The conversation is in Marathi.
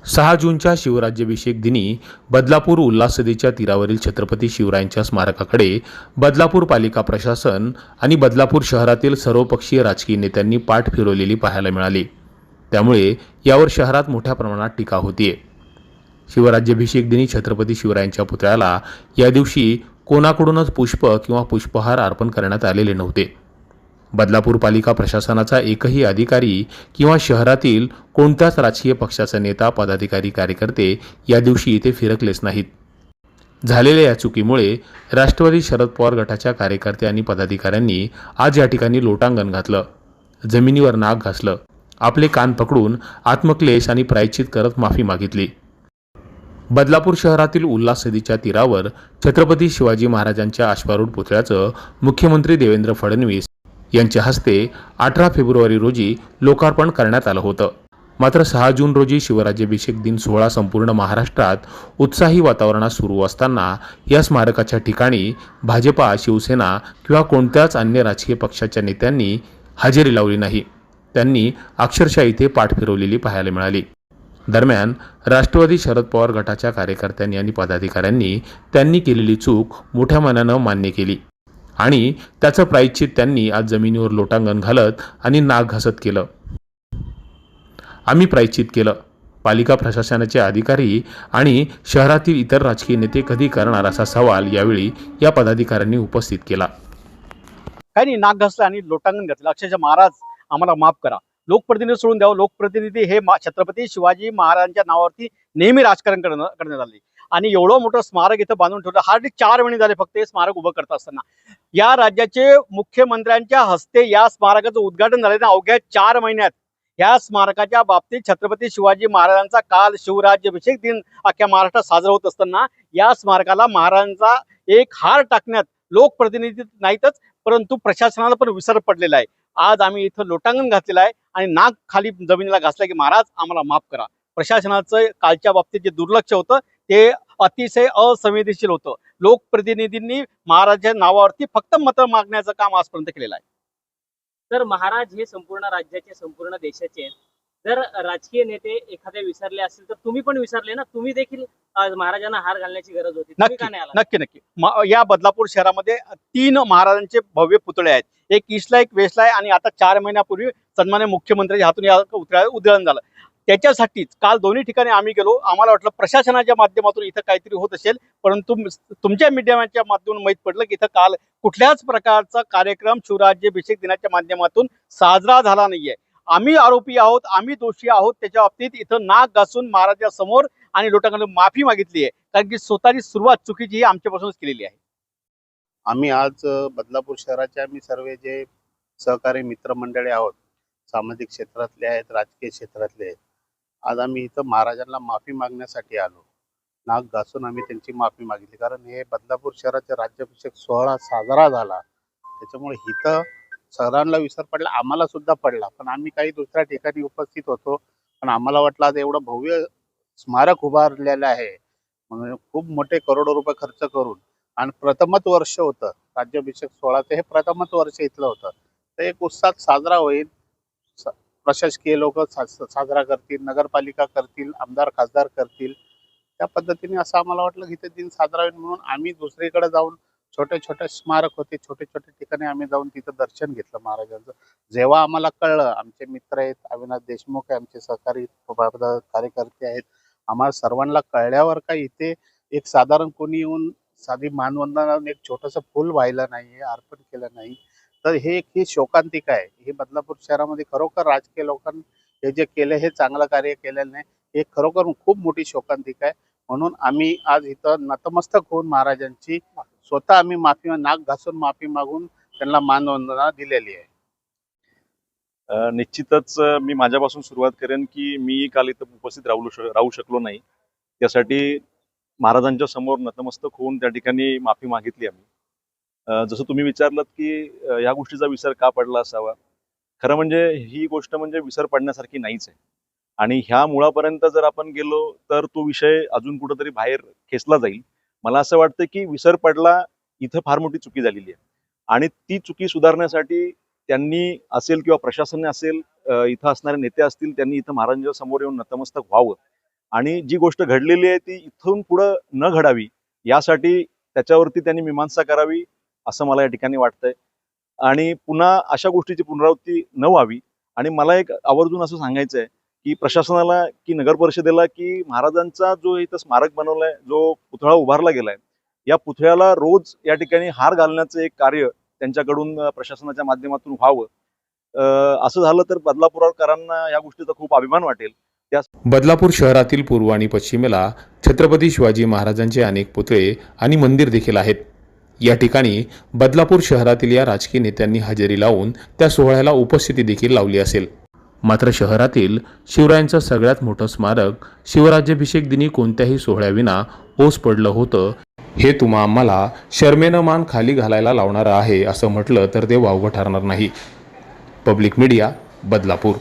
6 जूनच्या शिवराज्याभिषेक दिनी बदलापूर उल्हास नदीच्या तीरावरील छत्रपती शिवरायांच्या स्मारकाकडे बदलापूर पालिका प्रशासन आणि बदलापूर शहरातील सर्वपक्षीय राजकीय नेत्यांनी पाठ फिरवलेली पाहायला मिळाली। त्यामुळे यावर शहरात मोठ्या प्रमाणात टीका होतीये। शिवराज्याभिषेक दिनी छत्रपती शिवरायांच्या पुतळ्याला या दिवशी कोणाकडूनच पुष्प किंवा पुष्पहार अर्पण करण्यात आलेले नव्हते। बदलापूर पालिका प्रशासनाचा एकही अधिकारी किंवा शहरातील कोणत्याच राजकीय पक्षाचा नेता पदाधिकारी कार्यकर्ते या दिवशी इथे फिरकलेच नाहीत। झालेल्या या चुकीमुळे राष्ट्रवादी शरद पवार गटाच्या कार्यकर्ते आणि पदाधिकाऱ्यांनी आज या ठिकाणी लोटांगण घातलं, जमिनीवर नाक घासलं, आपले कान पकडून आत्मक्लेश आणि प्रायश्चित करत माफी मागितली। बदलापूर शहरातील उल्हास नदीच्या तीरावर छत्रपती शिवाजी महाराजांच्या अश्वारूढ पुतळ्याचं मुख्यमंत्री देवेंद्र फडणवीस यांच्या हस्ते 18 फेब्रुवारी रोजी लोकार्पण करण्यात आलं होतं। मात्र 6 जून रोजी शिवराज्याभिषेक दिन सोहळा संपूर्ण महाराष्ट्रात उत्साही वातावरणात सुरू असताना या स्मारकाच्या ठिकाणी भाजपा, शिवसेना किंवा कोणत्याच अन्य राजकीय पक्षाच्या नेत्यांनी हजेरी लावली नाही। त्यांनी अक्षरशः इथे पाठ फिरवलेली पाहायला मिळाली। दरम्यान राष्ट्रवादी शरद पवार गटाच्या कार्यकर्त्यांनी आणि पदाधिकाऱ्यांनी त्यांनी केलेली चूक मोठ्या मनानं मान्य केली आणि त्याचं प्रायश्चित त्यांनी आज जमिनीवर लोटांगण घालत आणि नाक घासत केलं। आम्ही प्रायश्चित केलं। पालिका प्रशासनाचे अधिकारी आणि शहरातील इतर राजकीय नेते कधी करणार असा सवाल यावेळी या पदाधिकाऱ्यांनी उपस्थित केला। काही नाही, नाक घासलं आणि लोटांगण घातलं। अक्षरशः महाराज आम्हाला माफ करा, लोकप्रतिनिधी सोडून द्यावं। लोकप्रतिनिधी हे छत्रपती शिवाजी महाराजांच्या नावावरती नेहमी राजकारण करण्यात आले आणि एवढं मोठं स्मारक इथं बांधून ठेवलं। हार्डली 4 महिने झाले फक्त हे स्मारक उभं करत असताना। या राज्याचे मुख्यमंत्र्यांच्या हस्ते या स्मारकाचं उद्घाटन झालं ना, अवघ्या 4 महिन्यात या स्मारकाच्या बाबतीत छत्रपती शिवाजी महाराजांचा काल शिवराज्याभिषेक दिन अख्ख्या महाराष्ट्रात साजरा होत असताना या स्मारकाला महाराजांचा एक हार टाकण्यात लोकप्रतिनिधी नाहीतच परंतु प्रशासनाला पण विसर पडलेला आहे। आज आम्ही इथं लोटांगण घातलेलं आहे आणि नाक खाली जमिनीला घासलं की महाराज आम्हाला माफ करा। प्रशासनाचं कालच्या बाबतीत जे दुर्लक्ष होतं ते अतिशय असंवेदनशील होतं। लोकप्रतिनिधींनी महाराजांच्या नावावरती फक्त मतं मागण्याचं काम आजपर्यंत केलेलं आहे। तर महाराज हे संपूर्ण राज्याचे, संपूर्ण देशाचे आहेत। जर राजकीय नेते एखाद्या विसरले असतील तर तुम्ही पण विसरले ना, तुम्ही देखील महाराजांना हार घालण्याची गरज होती, तुम्ही का नाही आला? नक्की या बदलापूर शहरामध्ये 3 महाराजांचे भव्य पुतळे आहेत, एक ईस्टला, एक वेस्टला आहे आणि आता 4 महिन्यापूर्वी सन्मान्य मुख्यमंत्र्यांच्या हातून या पुतळ्याचं उद्घाटन झालं। त्याच्यासाठीच काल दोन्ही ठिकाणी आम्ही गेलो। आम्हाला वाटलं प्रशासनाच्या माध्यमातून इथं काहीतरी होत असेल, परंतु तुमच्या मीडियाच्या माध्यमातून माहीत पडलं की इथं काल कुठल्याच प्रकारचा कार्यक्रम शिवराज्याभिषेक दिनाच्या माध्यमातून साजरा झाला नाहीये। आम्ही आरोपी आहोत, आम्ही दोषी आहोत। त्याच्या बाबतीत इथं नाक घासून महाराजांसमोर आणि लोकांना माफी मागितली आहे, कारण की स्वतःची सुरुवात चुकीची ही आमच्यापासूनच केलेली आहे। आम्ही आज बदलापूर शहराचे आम्ही सर्व जे सहकारी मित्रमंडळी आहोत, सामाजिक क्षेत्रातले आहेत, राजकीय क्षेत्रातले आहेत, आज आम्ही इथं महाराजांना माफी मागण्यासाठी आलो। नाक घासून आम्ही त्यांची माफी मागितली, कारण हे बदलापूर शहराचा राज्याभिषेक सोहळा साजरा झाला त्याच्यामुळे इथं सर्वांना विसर पडला, आम्हाला सुद्धा पडला। पण आम्ही काही दुसऱ्या ठिकाणी उपस्थित होतो, पण आम्हाला वाटलं आज एवढं भव्य स्मारक उभारलेलं आहे म्हणून खूप मोठे करोडो रुपये खर्च करून आणि प्रथमच वर्ष होतं राज्याभिषेक सोहळाचं, हे प्रथमच वर्ष इथलं होतं, तर एक उत्साहात साजरा होईल। प्रशासकीय लोक साजरा करतील, नगरपालिका करतील, आमदार खासदार करतील, त्या पद्धतीने असं आम्हाला वाटलं की इथे दिन साजरा होईल म्हणून आम्ही दुसरीकडे जाऊन छोटे छोटे स्मारक होते, छोटे छोटे ठिकाणी आम्ही जाऊन तिथं दर्शन घेतलं महाराजांचं। जेव्हा आम्हाला कळलं, आमचे मित्र आहेत, अविनाश देशमुख आहे, आमचे सहकारी कार्यकर्ते आहेत, आम्हाला सर्वांना कळल्यावर काय इथे एक साधारण कोणी येऊन साधी मानवंदना एक छोटंसं फुल वाहिलं नाही, अर्पण केलं नाही, तर ही शोकांतिका आहे। हे बदलापूर शहरामध्ये खरोखर राजकीय लोकांनी हे जे केले हे चांगलं कार्य केलेलं नाही, हे खरोखर खूप मोठी शोकांतिका आहे। म्हणून आम्ही आज इथं नतमस्तक होऊन महाराजांची स्वतः आम्ही नाक घासून माफी मागून त्यांना मानवंदना दिलेली आहे। निश्चितच मी माझ्यापासून सुरुवात करेन की मी काल इथं उपस्थित राहू शकलो नाही, त्यासाठी महाराजांच्या समोर नतमस्तक होऊन त्या ठिकाणी माफी मागितली आम्ही। जसं तुम्ही विचारलं की या गोष्टीचा विसर का पडला असावा, खरं म्हणजे ही गोष्ट म्हणजे विसर पडण्यासारखी नाहीच आहे आणि ह्या मुळापर्यंत जर आपण गेलो तर तो विषय अजून कुठंतरी बाहेर खेचला जाईल। मला असं वाटतं की विसर पडला, इथं फार मोठी चुकी झालेली आहे आणि ती चुकी सुधारण्यासाठी त्यांनी असेल किंवा प्रशासन असेल, इथं असणारे नेते असतील, त्यांनी इथं महाराजांच्या समोर येऊन नतमस्तक व्हावं आणि जी गोष्ट घडलेली आहे ती इथून पुढं न घडावी यासाठी त्याच्यावरती त्यांनी मीमांसा करावी असं मला या ठिकाणी वाटतंय. आणि पुन्हा अशा गोष्टीची पुनरावृत्ती न व्हावी. आणि मला एक आवर्जून असं सांगायचं आहे की प्रशासनाला, की नगर परिषदेला, की महाराजांचा जो इथं स्मारक बनवलाय, जो पुतळा उभारला गेलाय, या पुतळ्याला रोज या ठिकाणी हार घालण्याचं एक कार्य त्यांच्याकडून प्रशासनाच्या माध्यमातून व्हावं. असं झालं तर बदलापूरकरांना या गोष्टीचा खूप अभिमान वाटेल. बदलापूर शहरातील पूर्व आणि पश्चिमेला छत्रपती शिवाजी महाराजांचे अनेक पुतळे आणि मंदिर देखील आहेत. या ठिकाणी बदलापूर शहरातील या राजकीय नेत्यांनी हजेरी लावून त्या सोहळ्याला उपस्थिती देखील लावली असेल. मात्र शहरातील शिवरायांचं सगळ्यात मोठं स्मारक शिवराज्याभिषेक दिनी कोणत्याही सोहळ्याविना ओस पडलं होतं, हे तुम्हा आम्हाला शर्मेनं मान खाली घालायला लावणारं आहे असं म्हटलं तर ते वावगं ठरणार नाही. Public media, Badlapur.